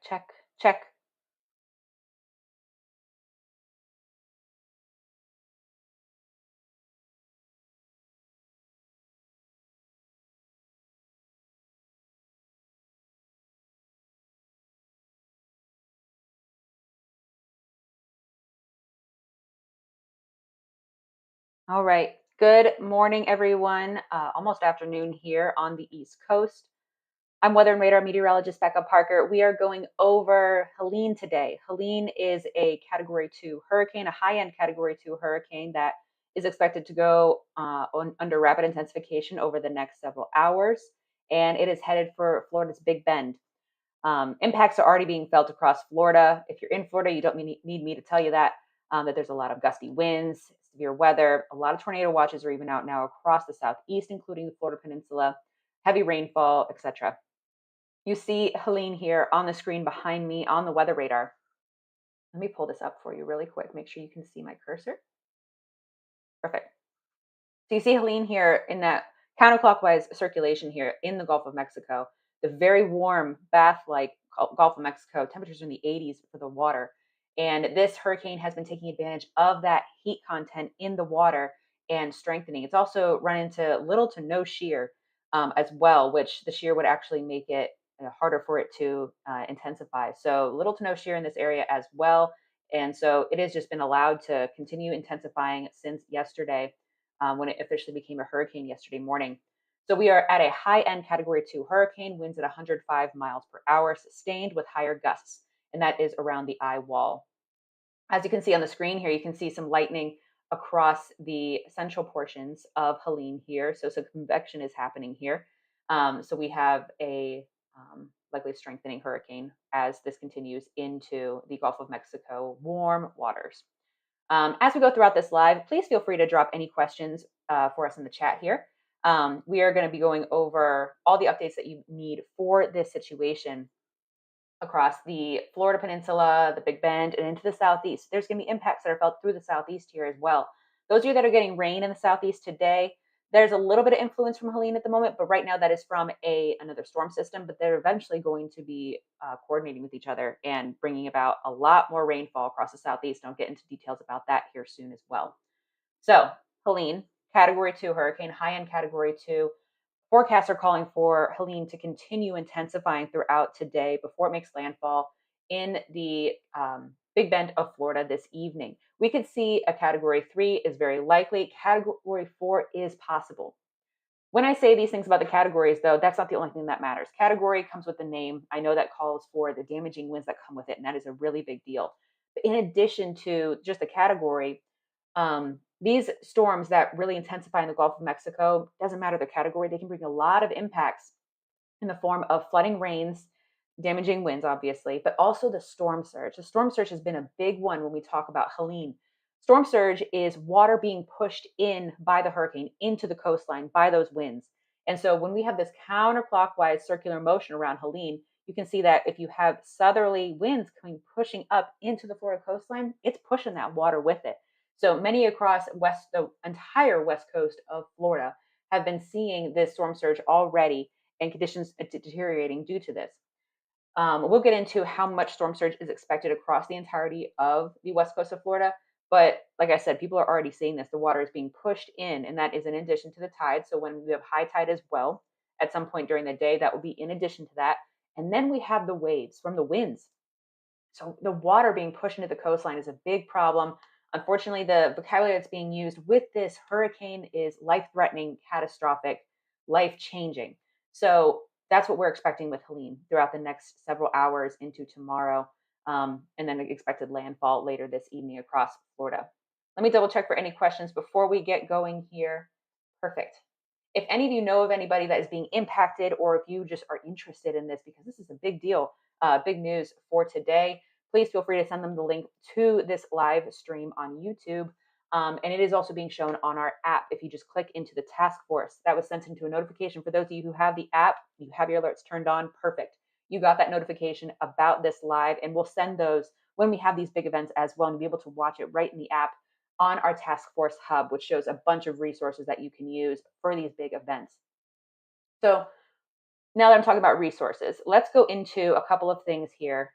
check, check. All right. Good morning, everyone. Almost afternoon here on the East Coast. I'm weather and radar meteorologist Becca Parker. We are going over Helene today. Helene is a Category 2 hurricane, a high-end Category 2 hurricane that is expected to go under rapid intensification over the next several hours, and it is headed for Florida's Big Bend. Impacts are already being felt across Florida. If you're in Florida, you don't need me to tell you that there's a lot of gusty winds, severe weather. A lot of tornado watches are even out now across the southeast, including the Florida Peninsula, heavy rainfall, etc. You see Helene here on the screen behind me on the weather radar. Let me pull this up for you really quick. Make sure you can see my cursor. Perfect. So you see Helene here in that counterclockwise circulation here in the Gulf of Mexico. The very warm bath-like Gulf of Mexico, temperatures are in the 80s for the water. And this hurricane has been taking advantage of that heat content in the water and strengthening. It's also run into little to no shear as well, which the shear would actually make it harder for it to intensify. So little to no shear in this area as well. And so it has just been allowed to continue intensifying since yesterday when it officially became a hurricane yesterday morning. So we are at a high end Category 2 hurricane, winds at 105 miles per hour, sustained with higher gusts, and that is around the eye wall. As you can see on the screen here, you can see some lightning across the central portions of Helene here. So some convection is happening here. So we have a likely strengthening hurricane as this continues into the Gulf of Mexico warm waters. As we go throughout this live, please feel free to drop any questions for us in the chat here. We are going to be going over all the updates that you need for this situation across the Florida Peninsula, the Big Bend, and into the Southeast. There's going to be impacts that are felt through the Southeast here as well. Those of you that are getting rain in the Southeast today, there's a little bit of influence from Helene at the moment, but right now that is from another storm system. But they're eventually going to be coordinating with each other and bringing about a lot more rainfall across the Southeast. And I'll get into details about that here soon as well. So Helene, Category 2 hurricane, high-end Category 2. Forecasts are calling for Helene to continue intensifying throughout today before it makes landfall in the Big Bend of Florida this evening. We could see a Category 3 is very likely. Category 4 is possible. When I say these things about the categories, though, that's not the only thing that matters. Category comes with the name. I know that calls for the damaging winds that come with it, and that is a really big deal. But in addition to just the category, these storms that really intensify in the Gulf of Mexico, doesn't matter the category, they can bring a lot of impacts in the form of flooding rains, damaging winds, obviously, but also the storm surge. The storm surge has been a big one when we talk about Helene. Storm surge is water being pushed in by the hurricane into the coastline by those winds. And so when we have this counterclockwise circular motion around Helene, you can see that if you have southerly winds coming pushing up into the Florida coastline, it's pushing that water with it. So many across the entire west coast of Florida have been seeing this storm surge already and conditions deteriorating due to this. We'll get into how much storm surge is expected across the entirety of the west coast of Florida. But like I said, people are already seeing this. The water is being pushed in, and that is in addition to the tide. So when we have high tide as well, at some point during the day, that will be in addition to that. And then we have the waves from the winds. So the water being pushed into the coastline is a big problem. Unfortunately, the vocabulary that's being used with this hurricane is life-threatening, catastrophic, life-changing. So that's what we're expecting with Helene throughout the next several hours into tomorrow, and then the expected landfall later this evening across Florida. Let me double check for any questions before we get going here. Perfect. If any of you know of anybody that is being impacted, or if you just are interested in this, because this is a big deal, big news for today, please feel free to send them the link to this live stream on YouTube. And it is also being shown on our app. If you just click into the task force, that was sent into a notification for those of you who have the app, you have your alerts turned on. Perfect. You got that notification about this live, and we'll send those when we have these big events as well, and you'll be able to watch it right in the app on our task force hub, which shows a bunch of resources that you can use for these big events. So Now that I'm talking about resources, let's go into a couple of things here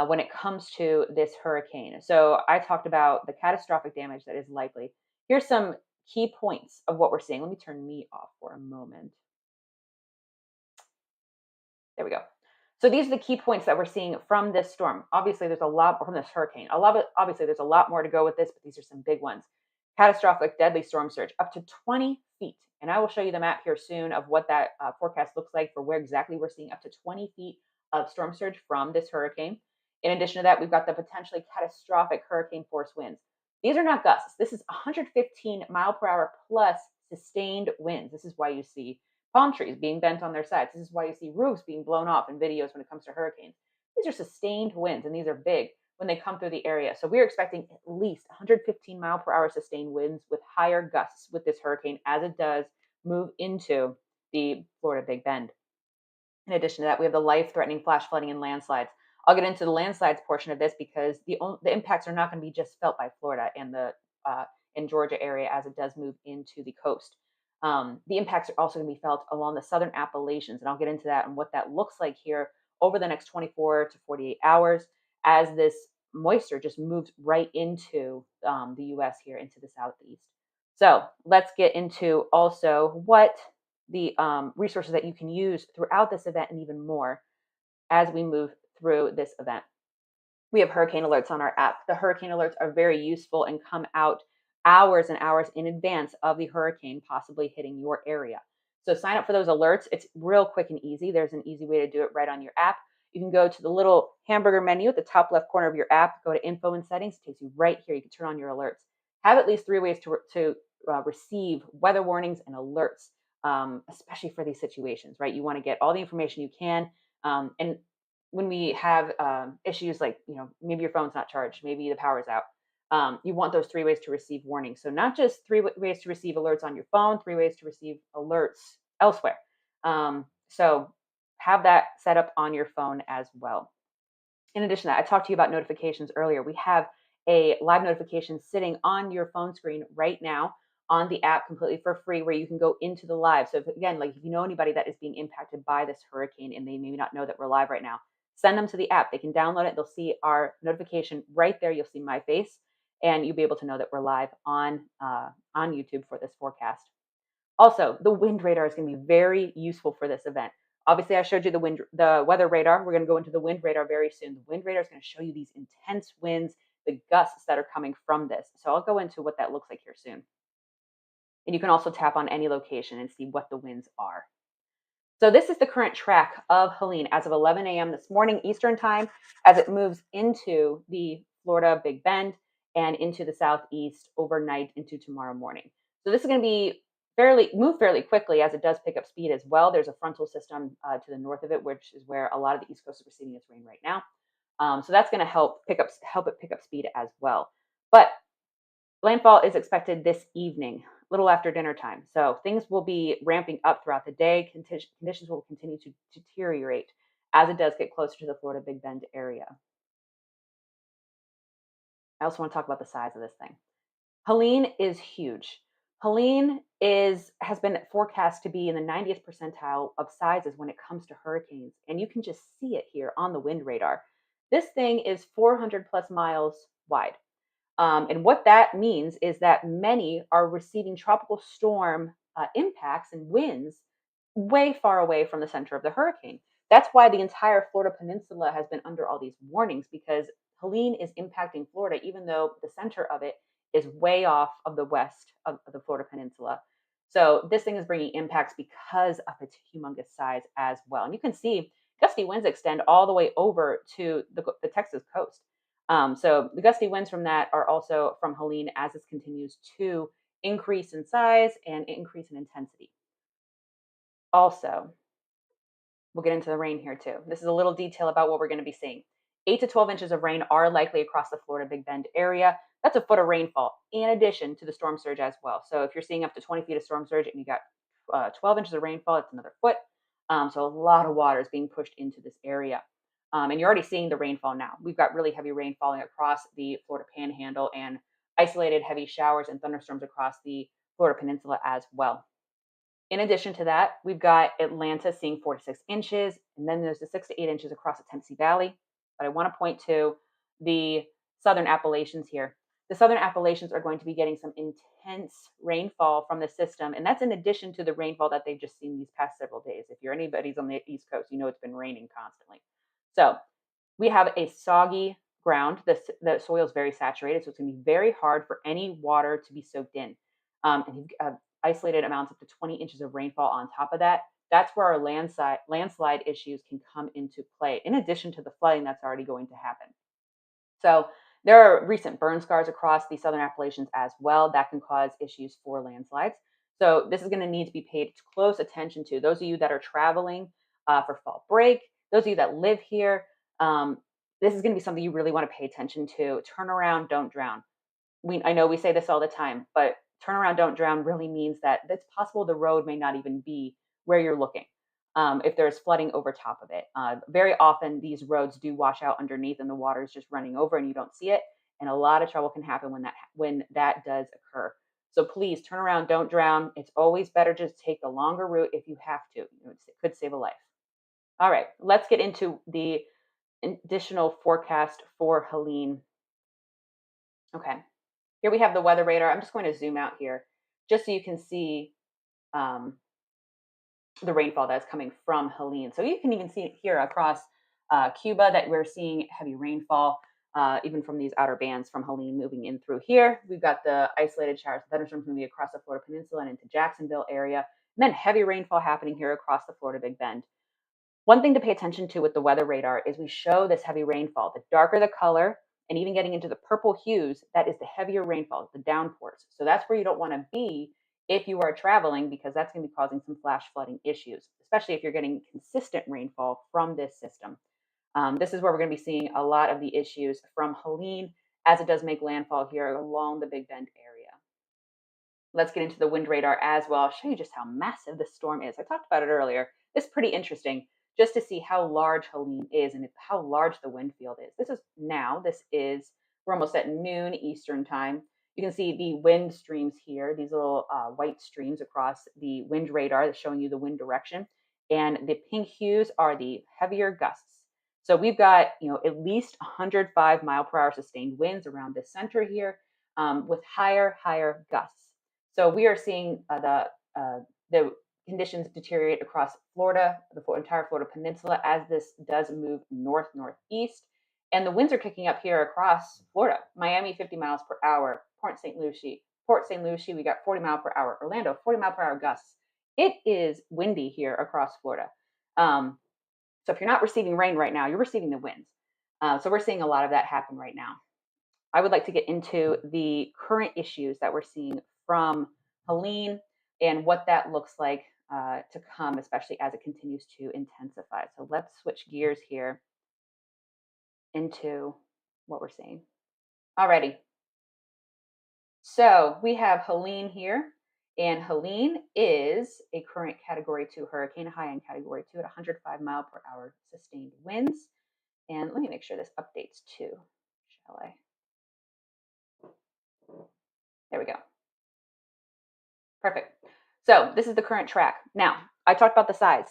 when it comes to this hurricane. So I talked about the catastrophic damage that is likely. Here's some key points of what we're seeing. Let me turn me off for a moment. There we go. So these are the key points that we're seeing from this storm. Obviously, there's a lot from this hurricane. A lot of it, obviously, there's a lot more to go with this, but these are some big ones. Catastrophic, deadly storm surge, up to 20 feet. And I will show you the map here soon of what that forecast looks like for where exactly we're seeing up to 20 feet of storm surge from this hurricane. In addition to that, we've got the potentially catastrophic hurricane force winds. These are not gusts. This is 115 mile per hour plus sustained winds. This is why you see palm trees being bent on their sides. This is why you see roofs being blown off in videos when it comes to hurricanes. These are sustained winds, and these are big when they come through the area. So we're expecting at least 115 mile per hour sustained winds with higher gusts with this hurricane as it does move into the Florida Big Bend. In addition to that, we have the life-threatening flash flooding and landslides. I'll get into the landslides portion of this because the impacts are not going to be just felt by Florida and the in Georgia area as it does move into the coast. The impacts are also going to be felt along the southern Appalachians, and I'll get into that and what that looks like here over the next 24 to 48 hours as this moisture just moves right into the U.S. here into the southeast. So let's get into also what the resources that you can use throughout this event and even more as we move through this event. We have hurricane alerts on our app. The hurricane alerts are very useful and come out hours and hours in advance of the hurricane possibly hitting your area. So sign up for those alerts. It's real quick and easy. There's an easy way to do it right on your app. You can go to the little hamburger menu at the top left corner of your app, go to info and settings, it takes you right here. You can turn on your alerts. Have at least 3 ways to receive weather warnings and alerts, especially for these situations, right? You want to get all the information you can. And when we have issues like, maybe your phone's not charged, maybe the power's out, you want those 3 ways to receive warnings. So not just ways to receive alerts on your phone, 3 ways to receive alerts elsewhere. So have that set up on your phone as well. In addition to that, I talked to you about notifications earlier. We have a live notification sitting on your phone screen right now on the app completely for free where you can go into the live. So if you know anybody that is being impacted by this hurricane and they maybe not know that we're live right now, send them to the app. They can download it. They'll see our notification right there. You'll see my face and you'll be able to know that we're live on YouTube for this forecast. Also, the wind radar is going to be very useful for this event. Obviously, I showed you the weather radar. We're going to go into the wind radar very soon. The wind radar is going to show you these intense winds, the gusts that are coming from this. So I'll go into what that looks like here soon. And you can also tap on any location and see what the winds are. So this is the current track of Helene as of 11 a.m. this morning Eastern time as it moves into the Florida Big Bend and into the southeast overnight into tomorrow morning. So this is going to be move fairly quickly as it does pick up speed as well. There's a frontal system to the north of it, which is where a lot of the East Coast is receiving its rain right now. So that's going to help it pick up speed as well. But landfall is expected this evening, a little after dinner time. So things will be ramping up throughout the day. Conditions will continue to deteriorate as it does get closer to the Florida Big Bend area. I also want to talk about the size of this thing. Helene is huge. Helene has been forecast to be in the 90th percentile of sizes when it comes to hurricanes, and you can just see it here on the wind radar. This thing is 400 plus miles wide. And what that means is that many are receiving tropical storm impacts and winds way far away from the center of the hurricane. That's why the entire Florida Peninsula has been under all these warnings because Helene is impacting Florida, even though the center of it is way off of the west of the Florida Peninsula. So this thing is bringing impacts because of its humongous size as well. And you can see gusty winds extend all the way over to the Texas coast. So the gusty winds from that are also from Helene as this continues to increase in size and increase in intensity. Also, we'll get into the rain here too. This is a little detail about what we're going to be seeing. 8 to 12 inches of rain are likely across the Florida Big Bend area. That's a foot of rainfall in addition to the storm surge as well. So if you're seeing up to 20 feet of storm surge and you got 12 inches of rainfall, it's another foot. So a lot of water is being pushed into this area. And you're already seeing the rainfall now. We've got really heavy rain falling across the Florida Panhandle and isolated heavy showers and thunderstorms across the Florida Peninsula as well. In addition to that, we've got Atlanta seeing 4 to 6 inches, and then there's the 6 to 8 inches across the Tennessee Valley. But I want to point to the southern Appalachians here. The southern Appalachians are going to be getting some intense rainfall from the system, and that's in addition to the rainfall that they've just seen these past several days. If you're anybody's on the East Coast, you know it's been raining constantly. So we have a soggy ground. The soil is very saturated, so it's going to be very hard for any water to be soaked in. And you've isolated amounts up to 20 inches of rainfall on top of that. That's where our landslide issues can come into play, in addition to the flooding that's already going to happen. So there are recent burn scars across the southern Appalachians as well that can cause issues for landslides. So this is going to need to be paid close attention to. Those of you that are traveling for fall break, those of you that live here, this is going to be something you really want to pay attention to. Turn around, don't drown. I know we say this all the time, but turn around, don't drown really means that it's possible the road may not even be where you're looking. If there's flooding over top of it, very often these roads do wash out underneath, and the water is just running over, and you don't see it. And a lot of trouble can happen when that does occur. So please turn around, don't drown. It's always better to take the longer route if you have to. It could save a life. All right, let's get into the additional forecast for Helene. Okay. Here we have the weather radar. I'm just going to zoom out here just so you can see the rainfall that's coming from Helene. So you can even see it here across Cuba that we're seeing heavy rainfall, even from these outer bands from Helene moving in through here. We've got the isolated showers of thunderstorms moving across the Florida Peninsula and into Jacksonville area, and then heavy rainfall happening here across the Florida Big Bend. One thing to pay attention to with the weather radar is we show this heavy rainfall. The darker the color, and even getting into the purple hues, that is the heavier rainfall, the downpours. So that's where you don't want to be if you are traveling, because that's going to be causing some flash flooding issues, especially if you're getting consistent rainfall from this system. This is where we're going to be seeing a lot of the issues from Helene as it does make landfall here along the Big Bend area. Let's get into the wind radar as well. I'll show you just how massive this storm is. I talked about it earlier. It's pretty interesting just to see how large Helene is and how large the wind field is. We're almost at noon Eastern time. You can see the wind streams here, these little white streams across the wind radar that's showing you the wind direction. And the pink hues are the heavier gusts. So we've got, at least 105 mile per hour sustained winds around the center here, with higher gusts. So we are seeing the conditions deteriorate across Florida, the entire Florida Peninsula, as this does move northeast. And the winds are kicking up here across Florida. Miami, 50 miles per hour. Port St. Lucie, we got 40 mile per hour. Orlando, 40 mile per hour gusts. It is windy here across Florida. So if you're not receiving rain right now, you're receiving the winds. So we're seeing a lot of that happen right now. I would like to get into the current issues that we're seeing from Helene and what that looks like to come, especially as it continues to intensify. So let's switch gears here into what we're seeing. Alrighty. So we have Helene here, and Helene is a current Category 2 hurricane, high end Category 2 at 105 mile per hour sustained winds. And let me make sure this updates too, shall I? There we go. Perfect. So this is the current track. Now, I talked about the size.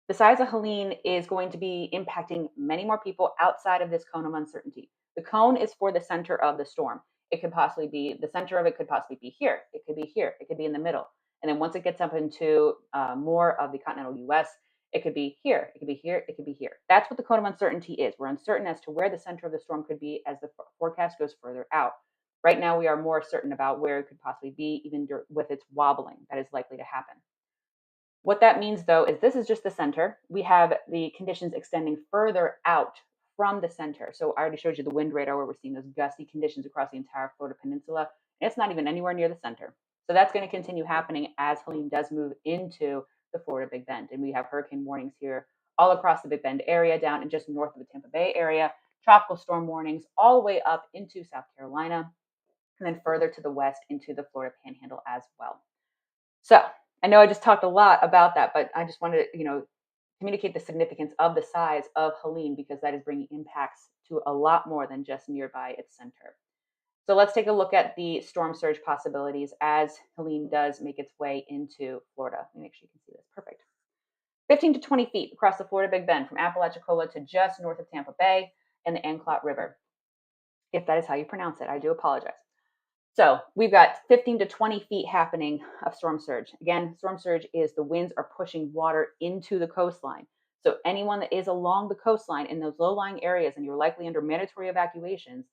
The size of Helene is going to be impacting many more people outside of this cone of uncertainty. The cone is for the center of the storm. It could possibly be, the center of it could possibly be here. It could be here. It could be in the middle. And then once it gets up into more of the continental US, it could be here. It could be here. It could be here. That's what the cone of uncertainty is. We're uncertain as to where the center of the storm could be as the forecast goes further out. Right now, we are more certain about where it could possibly be, even with its wobbling that is likely to happen. What that means, though, is this is just the center. We have the conditions extending further out from the center. So I already showed you the wind radar where we're seeing those gusty conditions across the entire Florida Peninsula. And it's not even anywhere near the center. So that's going to continue happening as Helene does move into the Florida Big Bend. And we have hurricane warnings here all across the Big Bend area, down and just north of the Tampa Bay area, tropical storm warnings all the way up into South Carolina, and then further to the west into the Florida Panhandle as well. So I know I just talked a lot about that, but I just wanted to, communicate the significance of the size of Helene, because that is bringing impacts to a lot more than just nearby its center. So let's take a look at the storm surge possibilities as Helene does make its way into Florida. Let me make sure you can see this. Perfect. 15 to 20 feet across the Florida Big Bend from Apalachicola to just north of Tampa Bay and the Anclot River. If that is how you pronounce it, I do apologize. So we've got 15 to 20 feet happening of storm surge. Again, storm surge is the winds are pushing water into the coastline. So anyone that is along the coastline in those low-lying areas and you're likely under mandatory evacuations,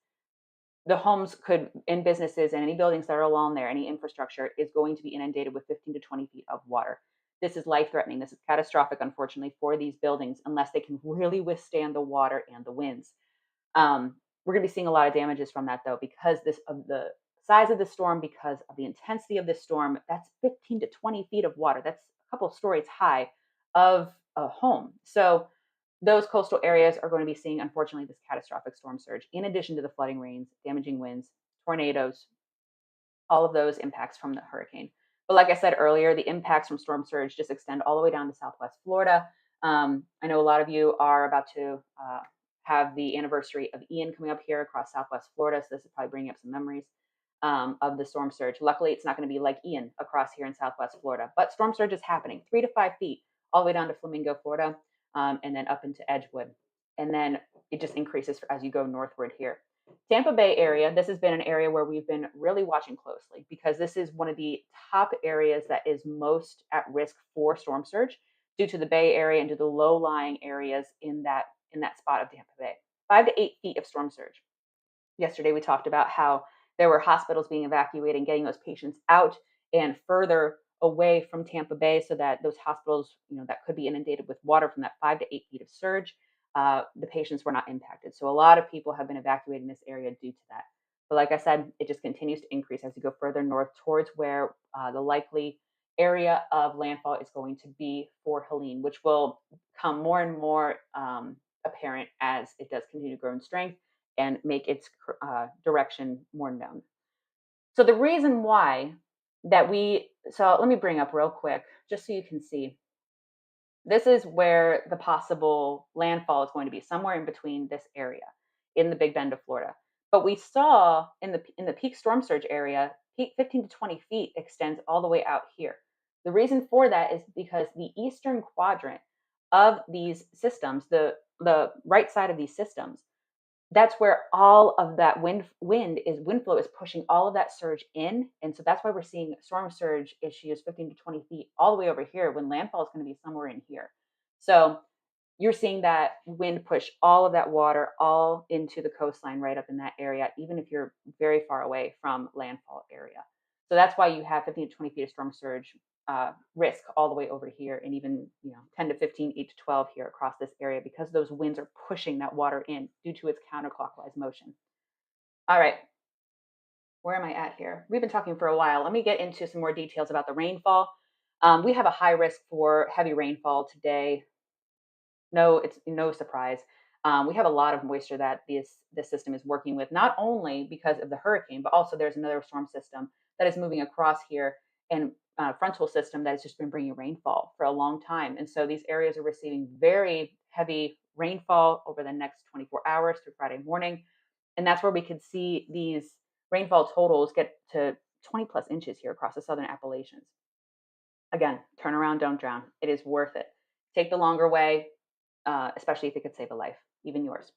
the homes could and businesses and any buildings that are along there, any infrastructure is going to be inundated with 15 to 20 feet of water. This is life threatening. This is catastrophic, unfortunately, for these buildings unless they can really withstand the water and the winds. We're going to be seeing a lot of damages from that, though, because this of the size of the storm, because of the intensity of this storm. That's 15 to 20 feet of water. That's a couple of stories high of a home. So those coastal areas are going to be seeing, unfortunately, this catastrophic storm surge, in addition to the flooding rains, damaging winds, tornadoes, all of those impacts from the hurricane. But like I said earlier, the impacts from storm surge just extend all the way down to Southwest Florida. I know a lot of you are about to have the anniversary of Ian coming up here across Southwest Florida, so this is probably bringing up some memories of the storm surge. Luckily, it's not going to be like Ian across here in Southwest Florida, but storm surge is happening 3 to 5 feet all the way down to Flamingo, Florida, and then up into Edgewood. And then it just increases as you go northward here. Tampa Bay area, this has been an area where we've been really watching closely because this is one of the top areas that is most at risk for storm surge due to the Bay Area and to the low-lying areas in that spot of Tampa Bay. 5 to 8 feet of storm surge. Yesterday we talked about how there were hospitals being evacuated and getting those patients out and further away from Tampa Bay so that those hospitals, that could be inundated with water from that 5 to 8 feet of surge, the patients were not impacted. So a lot of people have been evacuated in this area due to that. But like I said, it just continues to increase as you go further north towards where the likely area of landfall is going to be for Helene, which will come more and more apparent as it does continue to grow in strength and make its direction more known. So the reason why so let me bring up real quick, just so you can see, this is where the possible landfall is going to be, somewhere in between this area in the Big Bend of Florida. But we saw in the peak storm surge area, peak 15 to 20 feet extends all the way out here. The reason for that is because the eastern quadrant of these systems, the right side of these systems, that's where all of that wind flow is pushing all of that surge in. And so that's why we're seeing storm surge issues 15 to 20 feet all the way over here when landfall is going to be somewhere in here. So you're seeing that wind push all of that water all into the coastline right up in that area, even if you're very far away from landfall area. So that's why you have 15 to 20 feet of storm surge risk all the way over here, and even 10 to 15, 8 to 12 here across this area, because those winds are pushing that water in due to its counterclockwise motion. All right, where am I at here? We've been talking for a while. Let me get into some more details about the rainfall. We have a high risk for heavy rainfall today. No, it's no surprise. We have a lot of moisture that this system is working with, not only because of the hurricane, but also there's another storm system that is moving across here, and frontal system that has just been bringing rainfall for a long time. And so these areas are receiving very heavy rainfall over the next 24 hours through Friday morning. And that's where we could see these rainfall totals get to 20 plus inches here across the southern Appalachians. Again, turn around, don't drown. It is worth it. Take the longer way, especially if it could save a life, even yours.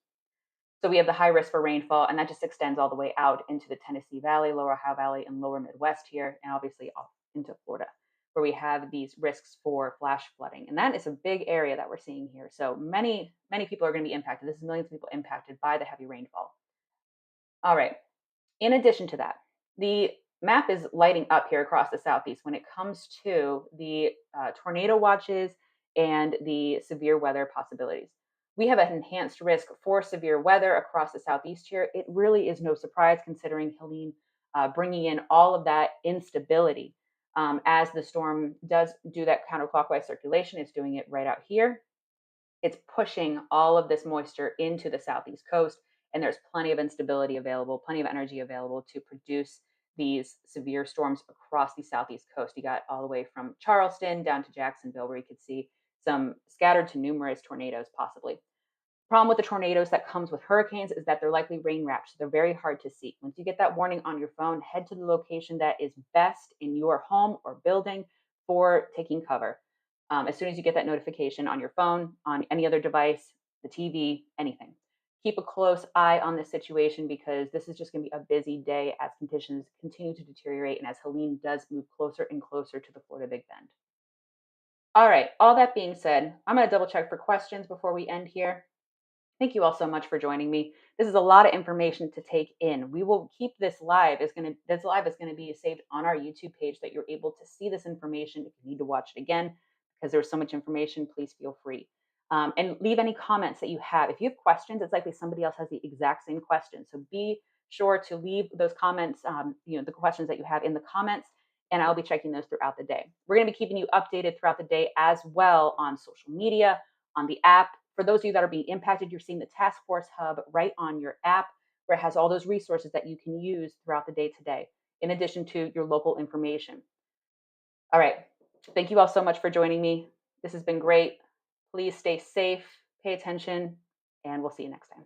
So we have the high risk for rainfall, and that just extends all the way out into the Tennessee Valley, Lower Ohio Valley, and Lower Midwest here, and obviously off into Florida, where we have these risks for flash flooding. And that is a big area that we're seeing here. So many, many people are going to be impacted. This is millions of people impacted by the heavy rainfall. All right. In addition to that, the map is lighting up here across the Southeast when it comes to the tornado watches and the severe weather possibilities. We have an enhanced risk for severe weather across the Southeast here. It really is no surprise considering Helene bringing in all of that instability. As the storm does do that counterclockwise circulation, it's doing it right out here. It's pushing all of this moisture into the Southeast coast, and there's plenty of instability available, plenty of energy available to produce these severe storms across the Southeast coast. You got all the way from Charleston down to Jacksonville, where you could see some scattered to numerous tornadoes possibly. Problem with the tornadoes that comes with hurricanes is that they're likely rain wrapped, so they're very hard to see. Once you get that warning on your phone, head to the location that is best in your home or building for taking cover. As soon as you get that notification on your phone, on any other device, the TV, anything. Keep a close eye on this situation because this is just going to be a busy day as conditions continue to deteriorate and as Helene does move closer and closer to the Florida Big Bend. All right, all that being said, I'm going to double check for questions before we end here. Thank you all so much for joining me. This is a lot of information to take in. We will keep this live is going to be saved on our YouTube page that you're able to see this information. If you need to watch it again because there's so much information, please feel free. And leave any comments that you have. If you have questions, it's likely somebody else has the exact same question. So be sure to leave those comments, the questions that you have in the comments, and I'll be checking those throughout the day. We're going to be keeping you updated throughout the day as well on social media, on the app. For those of you that are being impacted, you're seeing the Task Force Hub right on your app where it has all those resources that you can use throughout the day today, in addition to your local information. All right. Thank you all so much for joining me. This has been great. Please stay safe, pay attention, and we'll see you next time.